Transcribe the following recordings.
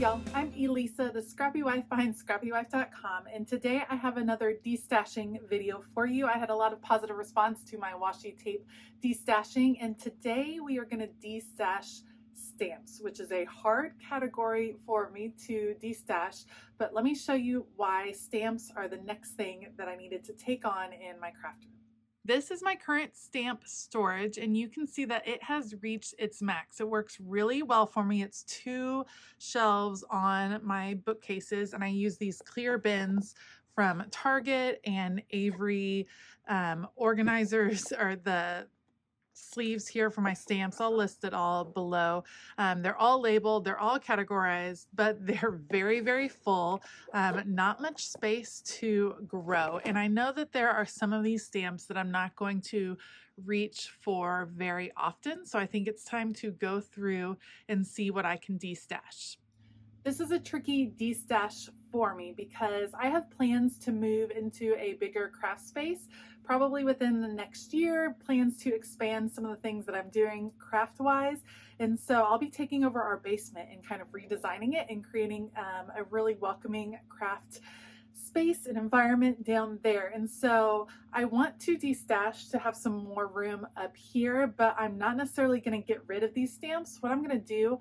y'all, I'm Elisa, the Scrappy Wife behind ScrappyWife.com, and today I have another destashing video for you. I had a lot of positive response to my washi tape destashing, and today we are going to destash stamps, which is a hard category for me to destash, but let me show you why stamps are the next thing that I needed to take on in my craft room. This is my current stamp storage, and you can see that it has reached its max. It works really well for me. It's 2 shelves on my bookcases, and I use these clear bins from Target and Avery organizers, or the sleeves here for my stamps. I'll list it all below. They're all labeled, they're all categorized, but they're very, very full. Not much space to grow. And I know that there are some of these stamps that I'm not going to reach for very often. So I think it's time to go through and see what I can destash. This is a tricky destash for me because I have plans to move into a bigger craft space, probably within the next year, plans to expand some of the things that I'm doing craft-wise. And so I'll be taking over our basement and kind of redesigning it and creating a really welcoming craft space and environment down there. And so I want to destash to have some more room up here, but I'm not necessarily going to get rid of these stamps. What I'm going to do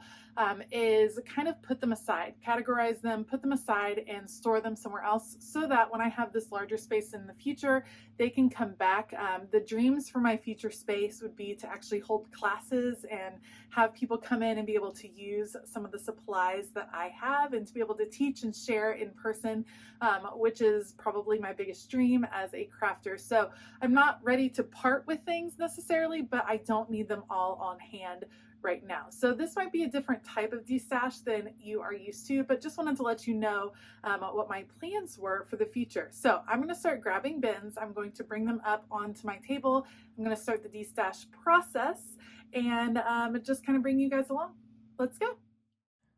is kind of put them aside, categorize them, put them aside, and store them somewhere else so that when I have this larger space in the future, they can come back. The dreams for my future space would be to actually hold classes and have people come in and be able to use some of the supplies that I have and to be able to teach and share in person, which is probably my biggest dream as a crafter. So I'm not ready to part with things necessarily, but I don't need them all on hand right now. So this might be a different type of destash than you are used to, but just wanted to let you know what my plans were for the future. So I'm going to start grabbing bins. I'm going to bring them up onto my table. I'm going to start the destash process and just kind of bring you guys along. Let's go.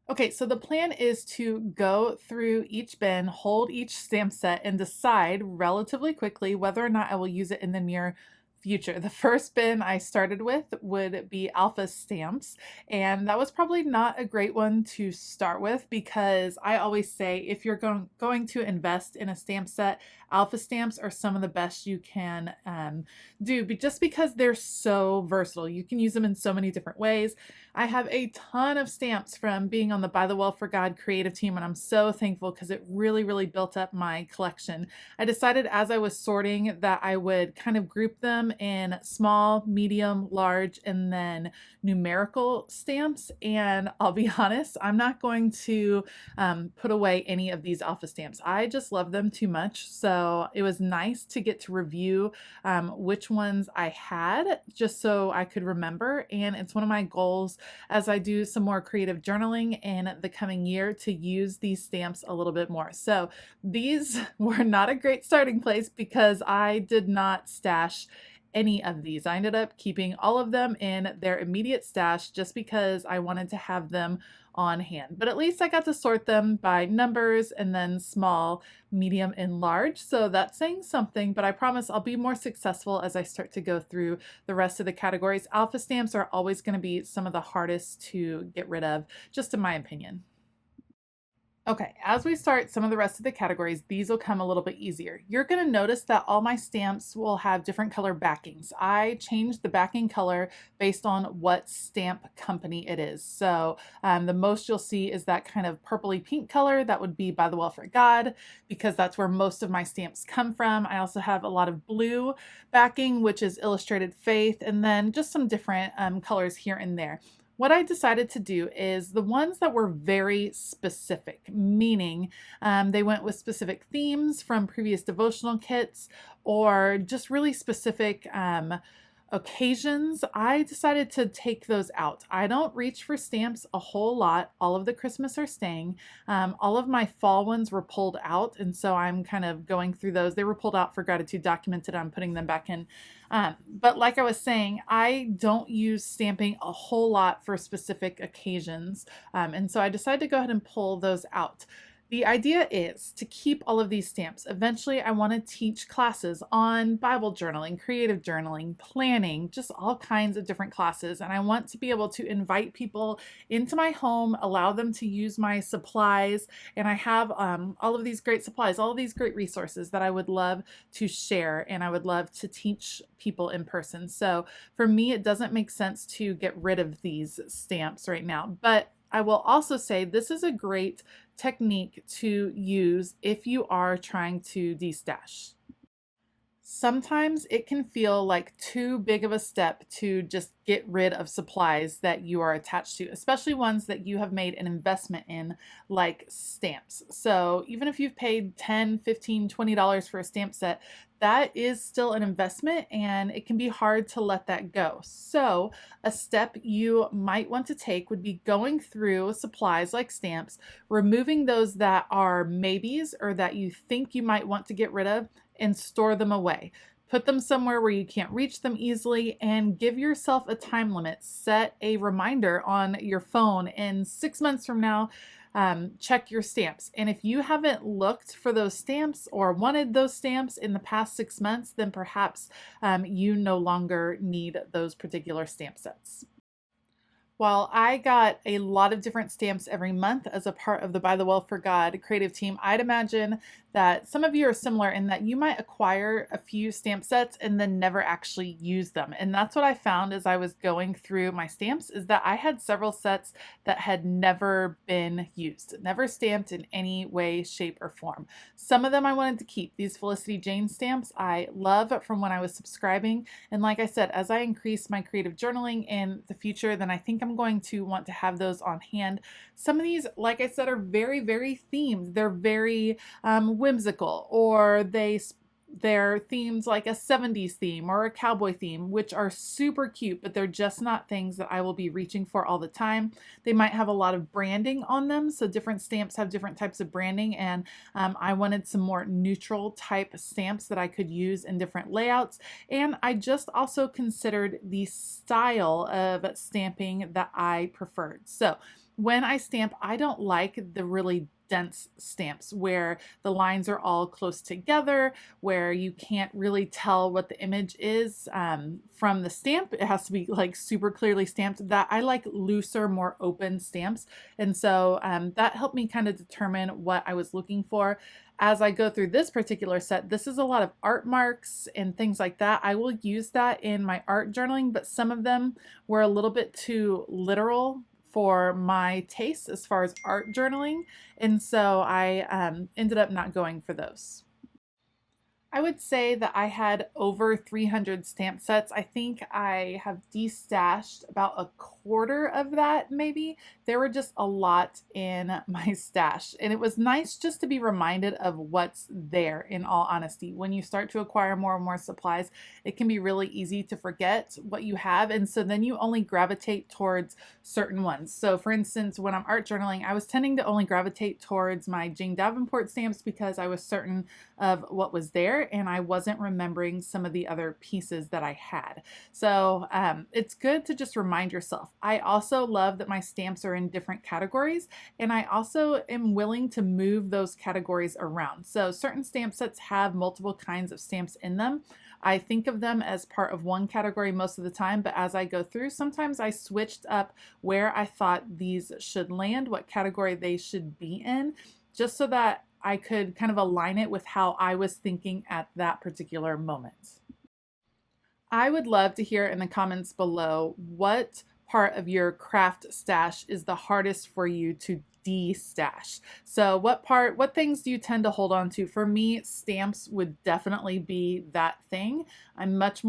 Okay, so the plan is to go through each bin, hold each stamp set, and decide relatively quickly whether or not I will use it in the near future. The first bin I started with would be alpha stamps, and that was probably not a great one to start with because I always say if you're going to invest in a stamp set, alpha stamps are some of the best you can do, just because they're so versatile. You can use them in so many different ways. I have a ton of stamps from being on the By the Well for God creative team, and I'm so thankful because it really, really built up my collection. I decided as I was sorting that I would kind of group them in small, medium, large, and then numerical stamps. And I'll be honest, I'm not going to put away any of these alpha stamps. I just love them too much. So it was nice to get to review which ones I had just so I could remember. And it's one of my goals as I do some more creative journaling in the coming year to use these stamps a little bit more. So these were not a great starting place because I did not stash any of these. I ended up keeping all of them in their immediate stash just because I wanted to have them on hand. But at least I got to sort them by numbers and then small, medium, and large. So that's saying something, but I promise I'll be more successful as I start to go through the rest of the categories. Alpha stamps are always going to be some of the hardest to get rid of, just in my opinion. Okay, as we start some of the rest of the categories, these will come a little bit easier. You're going to notice that all my stamps will have different color backings. I changed the backing color based on what stamp company it is. So the most you'll see is that kind of purpley pink color. That would be By the Well for God, because that's where most of my stamps come from. I also have a lot of blue backing, which is Illustrated Faith, and then just some different colors here and there. What I decided to do is the ones that were very specific, meaning they went with specific themes from previous devotional kits or just really specific occasions, I decided to take those out. I don't reach for stamps a whole lot. All of the Christmas are staying. All of my fall ones were pulled out, and so I'm kind of going through those. They were pulled out for Gratitude Documented. I'm putting them back in. But like I was saying, I don't use stamping a whole lot for specific occasions, and so I decided to go ahead and pull those out. The idea is to keep all of these stamps. Eventually, I want to teach classes on Bible journaling, creative journaling, planning, just all kinds of different classes. And I want to be able to invite people into my home, allow them to use my supplies. And I have all of these great supplies, all of these great resources that I would love to share and I would love to teach people in person. So for me, it doesn't make sense to get rid of these stamps right now. But I will also say this is a great technique to use if you are trying to destash. Sometimes it can feel like too big of a step to just get rid of supplies that you are attached to, especially ones that you have made an investment in, like stamps. So even if you've paid $10, $15, $20 for a stamp set, that is still an investment and it can be hard to let that go. So a step you might want to take would be going through supplies like stamps, removing those that are maybes or that you think you might want to get rid of, and store them away. Put them somewhere where you can't reach them easily and give yourself a time limit. Set a reminder on your phone, and 6 months from now, check your stamps. And if you haven't looked for those stamps or wanted those stamps in the past 6 months, then perhaps you no longer need those particular stamp sets. While I got a lot of different stamps every month as a part of the By the Well for God creative team, I'd imagine that some of you are similar in that you might acquire a few stamp sets and then never actually use them. And that's what I found as I was going through my stamps, is that I had several sets that had never been used, never stamped in any way, shape, or form. Some of them I wanted to keep. These Felicity Jane stamps I love from when I was subscribing. And like I said, as I increase my creative journaling in the future, then I think I'm going to want to have those on hand. Some of these, like I said, are very, very themed. They're very whimsical, or they're themes like a 70s theme or a cowboy theme, which are super cute, but they're just not things that I will be reaching for all the time. They might have a lot of branding on them, so different stamps have different types of branding, and I wanted some more neutral type stamps that I could use in different layouts. And I just also considered the style of stamping that I preferred. So when I stamp, I don't like the really dense stamps where the lines are all close together, where you can't really tell what the image is from the stamp. It has to be like super clearly stamped. That I like looser, more open stamps. And so that helped me kind of determine what I was looking for. As I go through this particular set, this is a lot of art marks and things like that. I will use that in my art journaling, but some of them were a little bit too literal for my taste as far as art journaling, and so I ended up not going for those. I would say that I had over 300 stamp sets. I think I have destashed about a quarter of that, maybe. There were just a lot in my stash, and it was nice just to be reminded of what's there, in all honesty. When you start to acquire more and more supplies, it can be really easy to forget what you have, and so then you only gravitate towards certain ones. So for instance, when I'm art journaling, I was tending to only gravitate towards my Jane Davenport stamps because I was certain of what was there and I wasn't remembering some of the other pieces that I had. So it's good to just remind yourself. I also love that my stamps are in different categories, and I also am willing to move those categories around. So certain stamp sets have multiple kinds of stamps in them. I think of them as part of one category most of the time, but as I go through, sometimes I switched up where I thought these should land, what category they should be in, just so that I could kind of align it with how I was thinking at that particular moment. I would love to hear in the comments below what part of your craft stash is the hardest for you to de-stash. So what things do you tend to hold on to? For me, stamps would definitely be that thing. I'm much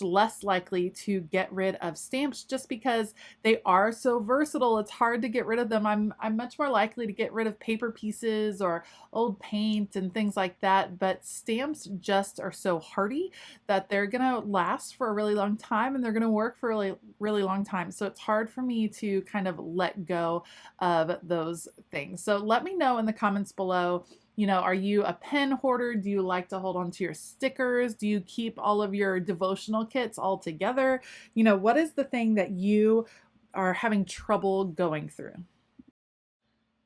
less likely to get rid of stamps just because they are so versatile. It's hard to get rid of them. I'm much more likely to get rid of paper pieces or old paint and things like that, but stamps just are so hardy that they're gonna last for a really long time and they're gonna work for a really, really long time. So it's hard for me to kind of let go of those things. So let me know in the comments below, are you a pen hoarder? Do you like to hold on to your stickers? Do you keep all of your devotional kits all together? What is the thing that you are having trouble going through?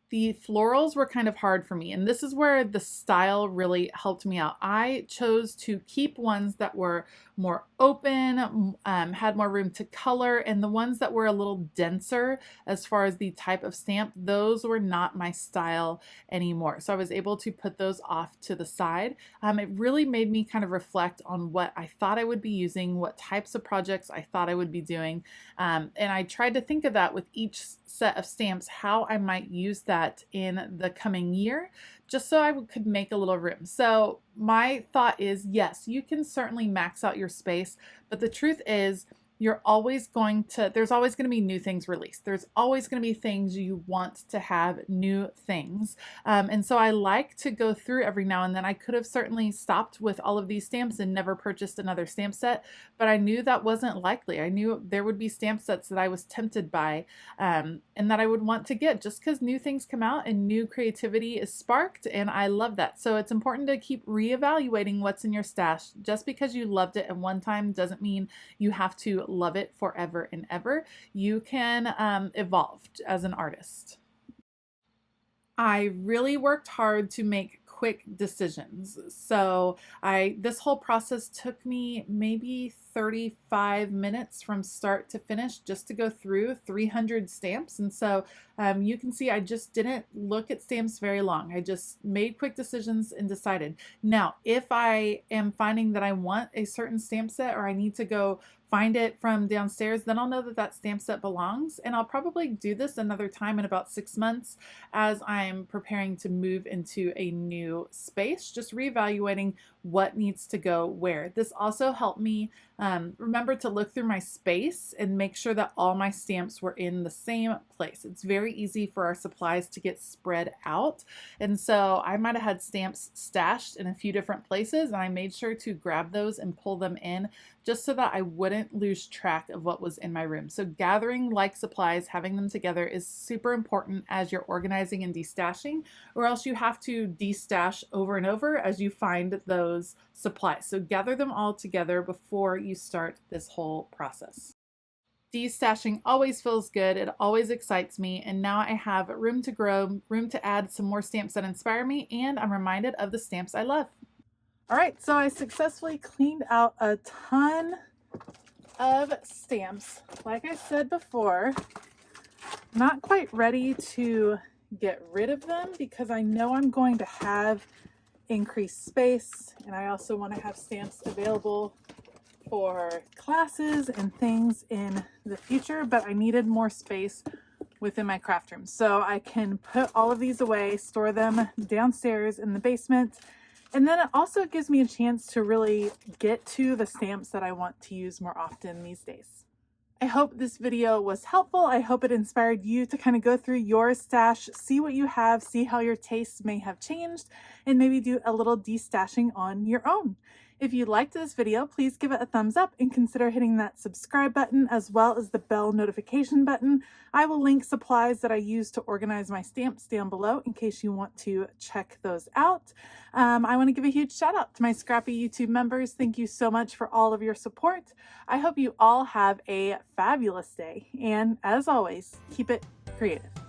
The florals were kind of hard for me, and this is where the style really helped me out. I chose to keep ones that were more open, had more room to color, and the ones that were a little denser as far as the type of stamp, those were not my style anymore. So I was able to put those off to the side. It really made me kind of reflect on what I thought I would be using, what types of projects I thought I would be doing, and I tried to think of that with each set of stamps, how I might use that in the coming year, just so I could make a little room. So my thought is, yes, you can certainly max out your space, but the truth is, there's always going to be new things released. There's always going to be things you want to have, new things. And so I like to go through every now and then. I could have certainly stopped with all of these stamps and never purchased another stamp set, but I knew that wasn't likely. I knew there would be stamp sets that I was tempted by, and that I would want to get, just because new things come out and new creativity is sparked, and I love that. So it's important to keep reevaluating what's in your stash. Just because you loved it at one time doesn't mean you have to love it forever and ever. You can evolve as an artist. I really worked hard to make quick decisions. So this whole process took me maybe 35 minutes from start to finish, just to go through 300 stamps. And so you can see I just didn't look at stamps very long. I just made quick decisions and decided. Now, if I am finding that I want a certain stamp set, or I need to go find it from downstairs, then I'll know that that stamp set belongs, and I'll probably do this another time in about 6 months as I'm preparing to move into a new space, just reevaluating what needs to go where. This also helped me remember to look through my space and make sure that all my stamps were in the same place. It's very easy for our supplies to get spread out, and so I might have had stamps stashed in a few different places, and I made sure to grab those and pull them in, just so that I wouldn't lose track of what was in my room. So gathering like supplies, having them together, is super important as you're organizing and destashing, or else you have to destash over and over as you find those supplies. So gather them all together before you start this whole process. Destashing always feels good. It always excites me. And now I have room to grow, room to add some more stamps that inspire me, and I'm reminded of the stamps I love. All right, so I successfully cleaned out a ton of stamps. Like I said before, not quite ready to get rid of them because I know I'm going to have increased space, and I also want to have stamps available for classes and things in the future, but I needed more space within my craft room. So I can put all of these away, store them downstairs in the basement, and then it also gives me a chance to really get to the stamps that I want to use more often these days. I hope this video was helpful. I hope it inspired you to kind of go through your stash, see what you have, see how your tastes may have changed, and maybe do a little destashing on your own. If you liked this video, please give it a thumbs up and consider hitting that subscribe button as well as the bell notification button. I will link supplies that I use to organize my stamps down below in case you want to check those out. I want to give a huge shout out to my Scrappy YouTube members. Thank you so much for all of your support. I hope you all have a fabulous day, and as always, keep it creative.